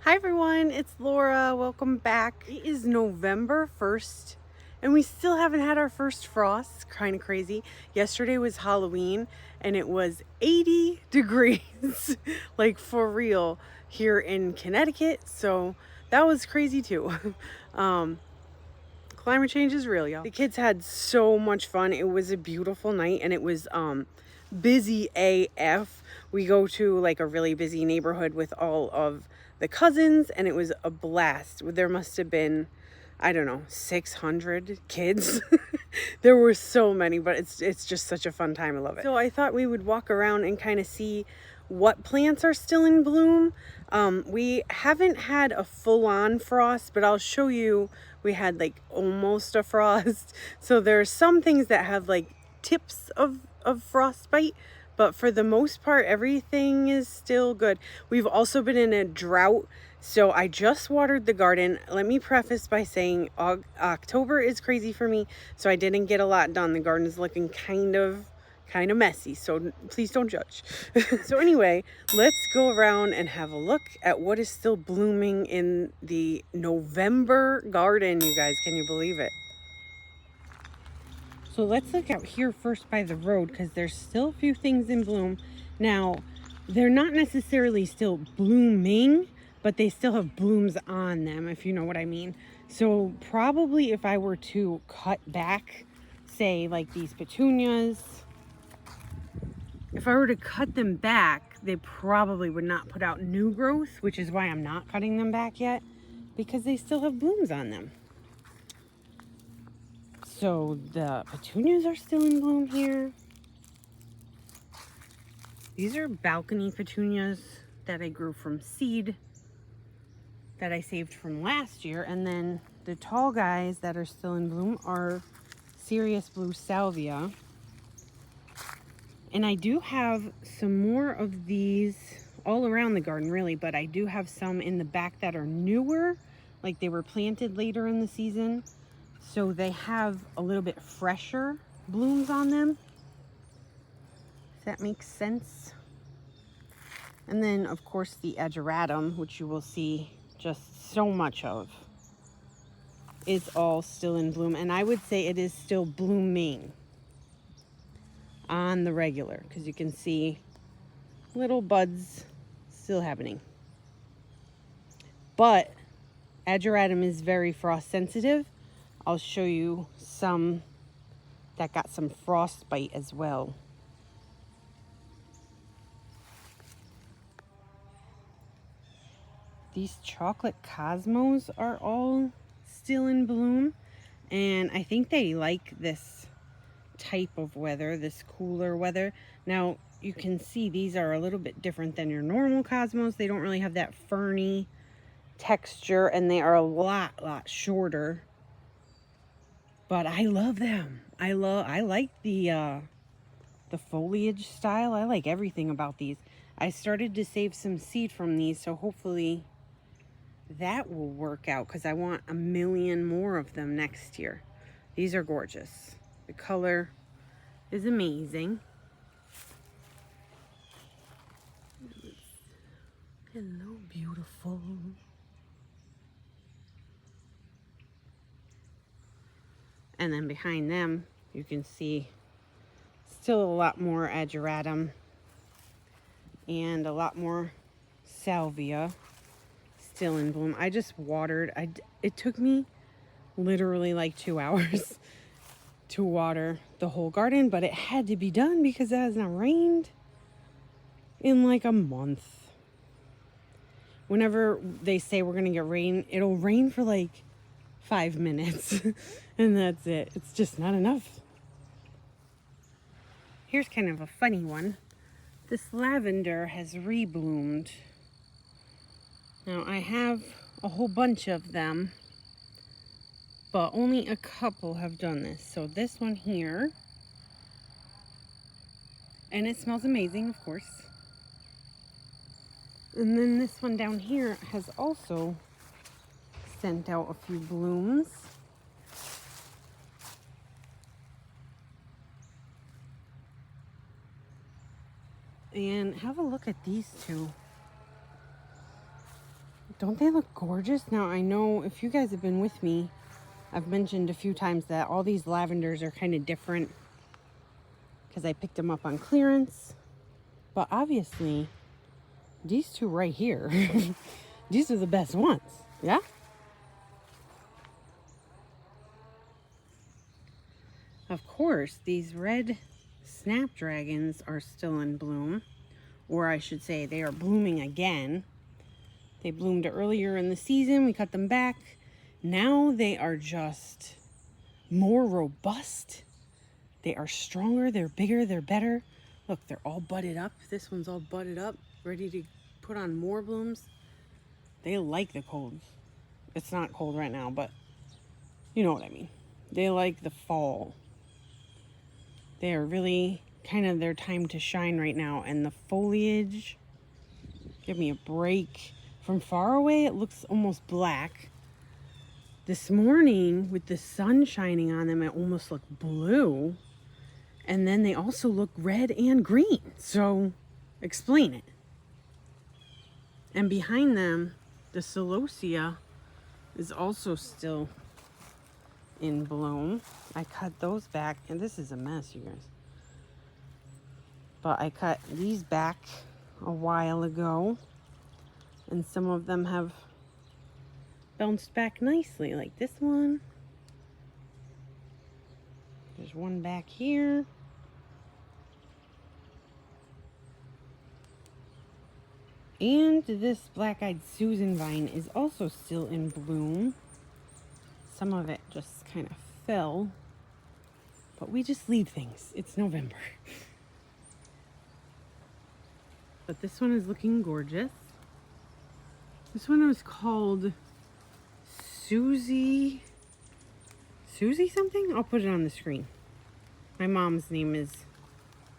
Hi everyone, it's Laura. Welcome back. It is November 1st and we still haven't had our first frost. Kind of crazy. Yesterday was Halloween and it was 80 degrees, like for real, here in Connecticut. So that was crazy too. Climate change is real, y'all. The kids had so much fun. It was a beautiful night and it was busy AF. We go to like a really busy neighborhood with all of the cousins and it was a blast. There must have been, I don't know, 600 kids. There were so many, but it's just such a fun time. I love it. So I thought we would walk around and kind of see what plants are still in bloom. We haven't had a full-on frost, but I'll show you. We had like almost a frost. So there's some things that have like tips of frostbite, but for the most part everything is still good. We've also been in a drought, so I just watered the garden. Let me preface by saying October is crazy for me, so I didn't get a lot done. The garden is looking kind of messy, so please don't judge. So anyway, let's go around and have a look at what is still blooming in the November garden. You guys, can you believe it? So let's look out here first by the road, because there's still a few things in bloom. Now, they're not necessarily still blooming, but they still have blooms on them, if you know what I mean. So probably if I were to cut back, say like these petunias, if I were to cut them back, they probably would not put out new growth, which is why I'm not cutting them back yet, because they still have blooms on them. So the petunias are still in bloom here. These are balcony petunias that I grew from seed that I saved from last year. And then the tall guys that are still in bloom are Serious Blue Salvia. And I do have some more of these all around the garden, really, but I do have some in the back that are newer, like they were planted later in the season. So they have a little bit fresher blooms on them, if that makes sense. And then, of course, the Ageratum, which you will see just so much of, is all still in bloom. And I would say it is still blooming on the regular, because you can see little buds still happening. But Ageratum is very frost sensitive. I'll show you some that got some frostbite as well. These chocolate cosmos are all still in bloom, and I think they like this type of weather, this cooler weather. Now you can see these are a little bit different than your normal cosmos. They don't really have that ferny texture, and they are a lot shorter, but I love them. I like the foliage style. I like everything about these. I started to save some seed from these, so hopefully that will work out, because I want a million more of them next year. These are gorgeous. The color is amazing. Hello, beautiful. And then behind them, you can see still a lot more Ageratum and a lot more Salvia still in bloom. I just watered. It took me literally like 2 hours to water the whole garden, but it had to be done because it hasn't rained in like a month. Whenever they say we're gonna get rain, it'll rain for like 5 minutes and that's it. It's just not enough. Here's kind of a funny one. This lavender has rebloomed. Now I have a whole bunch of them, but only a couple have done this. So this one here, and it smells amazing, of course. And then this one down here has also sent out a few blooms. And have a look at these two. Don't they look gorgeous? Now, I know if you guys have been with me, I've mentioned a few times that all these lavenders are kind of different because I picked them up on clearance. But obviously, these two right here, these are the best ones. Yeah? Of course, these red Snapdragons are still in bloom. Or I should say, they are blooming again. They bloomed earlier in the season. We cut them back. Now they are just more robust. They are stronger. They're bigger. They're better. Look, they're all budded up. This one's all budded up, ready to put on more blooms. They like the cold. It's not cold right now, but you know what I mean. They like the fall. They are really kind of their time to shine right now. And the foliage, give me a break. From far away, it looks almost black. This morning, with the sun shining on them, it almost looked blue. And then they also look red and green. So, explain it. And behind them, the celosia is also still in bloom. I cut those back, and this is a mess, you guys. But I cut these back a while ago. And some of them have bounced back nicely, like this one. There's one back here. And this Blackeyed Susan vine is also still in bloom. Some of it just kind of fell. But we just leave things. It's November. But this one is looking gorgeous. This one was called Susie something? I'll put it on the screen. My mom's name is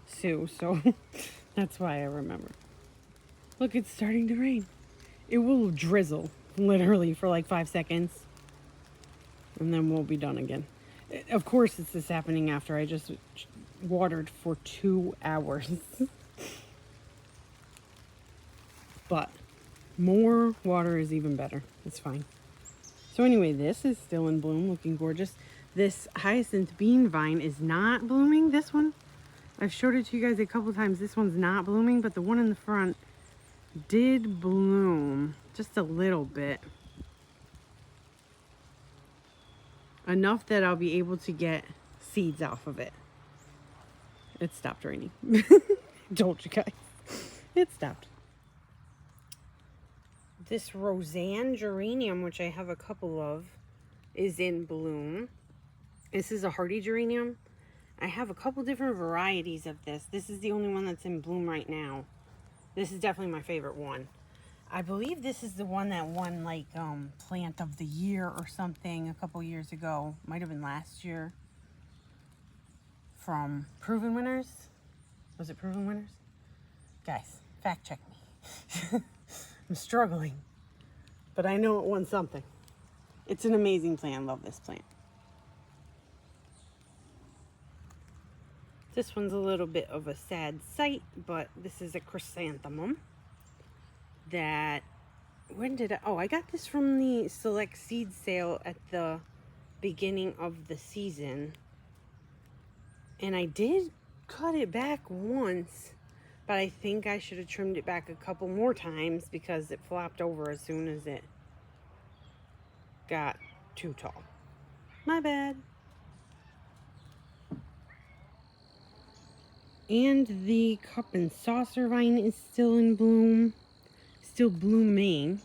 Sue, so that's why I remember. Look, it's starting to rain. It will drizzle, literally, for like 5 seconds. And then we'll be done again. Of course, it's this happening after I just watered for 2 hours. But more water is even better. It's fine. So anyway, this is still in bloom, looking gorgeous. This hyacinth bean vine is not blooming. This one, I've showed it to you guys a couple times. This one's not blooming, but the one in the front did bloom just a little bit. Enough that I'll be able to get seeds off of it. It stopped raining. Told you guys. It stopped. This Rosanne Geranium, which I have a couple of, is in bloom. This is a hardy geranium. I have a couple different varieties of this. This is the only one that's in bloom right now. This is definitely my favorite one. I believe this is the one that won like plant of the year or something a couple years ago. Might have been last year. From Proven Winners. Was it Proven Winners? Guys, fact check me. I'm struggling, but I know it won something. It's an amazing plant. I love this plant. This one's a little bit of a sad sight, but this is a chrysanthemum that, I got this from the select seed sale at the beginning of the season. And I did cut it back once. But I think I should have trimmed it back a couple more times because it flopped over as soon as it got too tall. My bad. And the cup and saucer vine is still in bloom. Still blooming.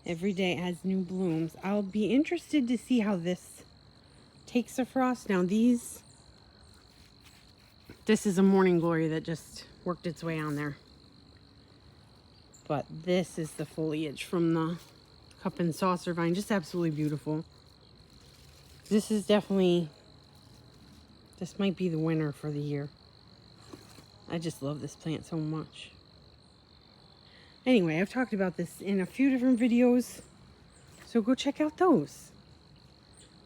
Every day it has new blooms. I'll be interested to see how this takes a frost. Now this is a morning glory that just worked its way on there. But this is the foliage from the cup and saucer vine. Just absolutely beautiful. This is definitely, this might be the winner for the year. I just love this plant so much. Anyway, I've talked about this in a few different videos, so go check out those.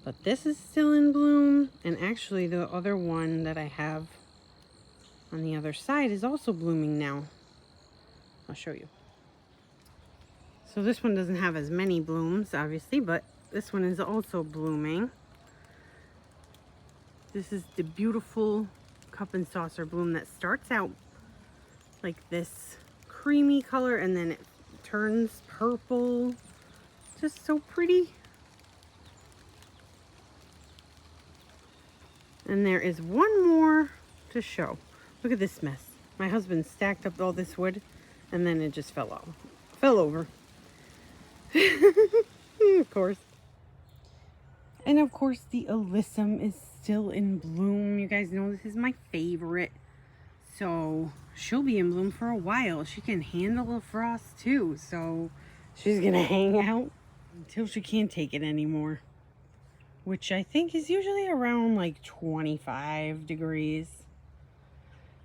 But this is still in bloom, and actually the other one that I have on the other side is also blooming now. I'll show you. So this one doesn't have as many blooms, obviously, but this one is also blooming. This is the beautiful cup and saucer bloom that starts out like this creamy color and then it turns purple. Just so pretty. And there is one more to show. Look at this mess. My husband stacked up all this wood and then it just fell over. Of course. And of course the Alyssum is still in bloom. You guys know this is my favorite. So she'll be in bloom for a while. She can handle a frost too. So she's gonna hang out until she can't take it anymore. Which I think is usually around like 25 degrees.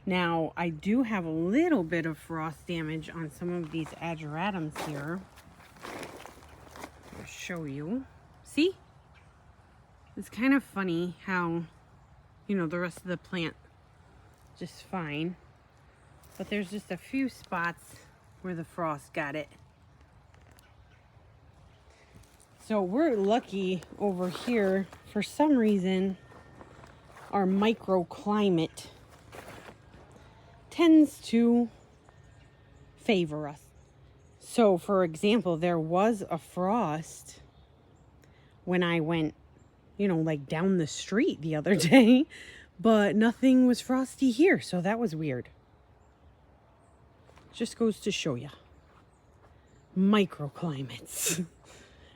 Now I do have a little bit of frost damage on some of these Ageratums here. I'll show you. See? It's kind of funny how, you know, the rest of the plant just fine. But there's just a few spots where the frost got it. So we're lucky over here. For some reason, our microclimate tends to favor us. So for example, there was a frost when I went, you know, like down the street the other day, but nothing was frosty here. So that was weird. Just goes to show you. Microclimates.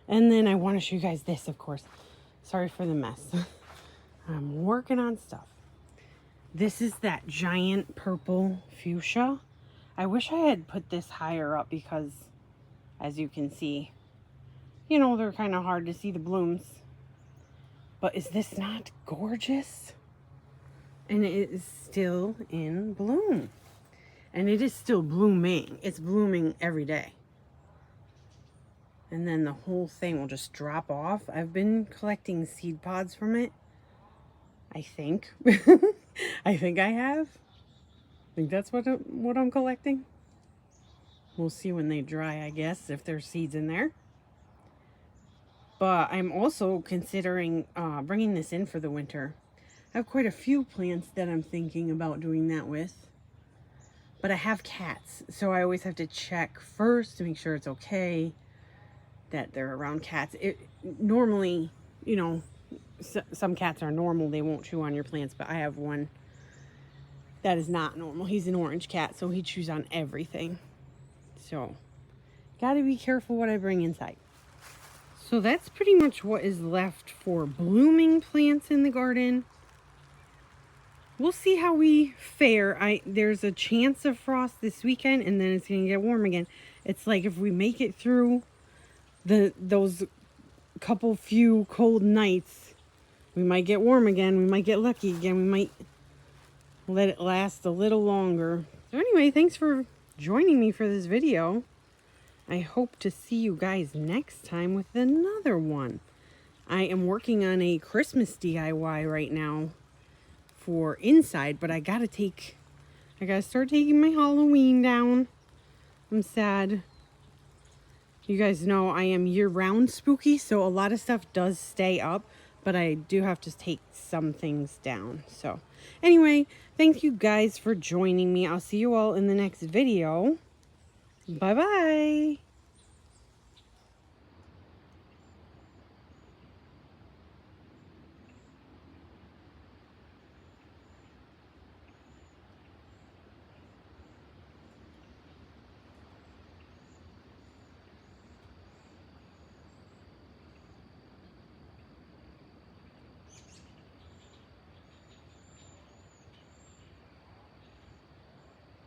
And then I want to show you guys this, of course. Sorry for the mess. I'm working on stuff. This is that giant purple fuchsia. I wish I had put this higher up because, as you can see, you know, they're kind of hard to see the blooms. But is this not gorgeous? And it is still in bloom. And it is still blooming. It's blooming every day. And then the whole thing will just drop off. I've been collecting seed pods from it. I think. I think I have. I think that's what I'm collecting. We'll see when they dry, I guess, if there's seeds in there. But I'm also considering bringing this in for the winter. I have quite a few plants that I'm thinking about doing that with. But I have cats, so I always have to check first to make sure it's okay that they're around cats. Normally, you know, some cats are normal. They won't chew on your plants, but I have one that is not normal. He's an orange cat, so he chews on everything. So, gotta be careful what I bring inside. So that's pretty much what is left for blooming plants in the garden. We'll see how we fare. There's a chance of frost this weekend, and then it's gonna get warm again. It's like if we make it through those couple few cold nights, we might get warm again. We might get lucky again. We might let it last a little longer. So anyway, thanks for joining me for this video. I hope to see you guys next time with another one. I am working on a Christmas DIY right now for inside, but I gotta start taking my Halloween down. I'm sad. You guys know I am year-round spooky, so a lot of stuff does stay up, but I do have to take some things down. So anyway, thank you guys for joining me. I'll see you all in the next video. Bye-bye.